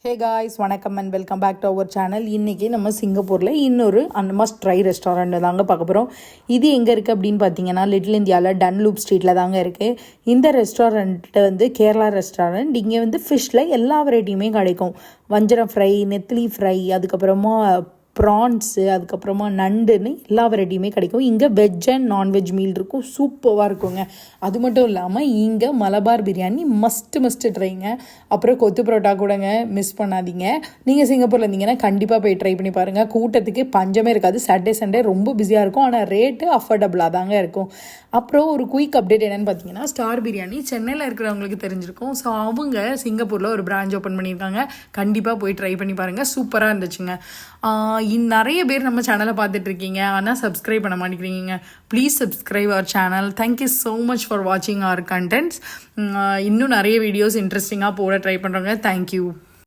ஹே guys, வணக்கம் and welcome back to our channel. இன்றைக்கி நம்ம சிங்கப்பூரில் இன்னொரு மஸ்ட் ட்ரை ரெஸ்டாரண்ட் தாங்க பார்க்க போகிறோம். இது எங்கே இருக்குது அப்படின்னு பார்த்தீங்கன்னா, லிட்டில் இந்தியாவில் டன்லூப் ஸ்ட்ரீட்டில் தாங்க இருக்குது. இந்த ரெஸ்டாரண்ட்டு வந்து கேரளா ரெஸ்டாரண்ட். இங்கே வந்து ஃபிஷ்ஷில் எல்லா வெரைட்டியுமே கிடைக்கும். வஞ்சரம் ஃப்ரை, நெத்திலி ஃப்ரை, அதுக்கப்புறமா ப்ரான்ஸு, அதுக்கப்புறமா நண்டுன்னு எல்லா வெரைட்டியுமே கிடைக்கும். இங்கே வெஜ் அண்ட் நான்வெஜ் மீல் இருக்கும், சூப்பராக இருக்குங்க. அது மட்டும் இல்லாமல் இங்கே மலபார் பிரியாணி மஸ்ட்டு ட்ரைங்க. அப்புறம் கொத்து பரோட்டா கூடங்க, மிஸ் பண்ணாதீங்க. நீங்கள் சிங்கப்பூரில் இருந்தீங்கன்னா கண்டிப்பாக போய் ட்ரை பண்ணி பாருங்கள். கூட்டத்துக்கு பஞ்சமே இருக்காது. சாட்டர்டே சண்டே ரொம்ப பிஸியாக இருக்கும், ஆனால் ரேட்டு அஃபோர்டபுளாக தாங்க இருக்கும். அப்புறம் ஒரு குயிக் அப்டேட் என்னென்னு பார்த்தீங்கன்னா, ஸ்டார் பிரியாணி சென்னையில் இருக்கிறவங்களுக்கு தெரிஞ்சிருக்கும். ஸோ அவங்க சிங்கப்பூரில் ஒரு பிரான்ச் ஓப்பன் பண்ணியிருக்காங்க. கண்டிப்பாக போய் ட்ரை பண்ணி பாருங்கள், சூப்பராக இருந்துச்சுங்க. நிறைய பேர் நம்ம சேனலை பார்த்துட்ருக்கீங்க, ஆனால் சப்ஸ்கிரைப் பண்ண மாட்டேங்கிறீங்க. Please subscribe our channel. Thank you so much for வாட்சிங் அவர் கண்டென்ட்ஸ். இன்னும் நிறைய வீடியோஸ் இன்ட்ரெஸ்டிங்காக போட ட்ரை பண்ணுறோங்க. தேங்க்யூ.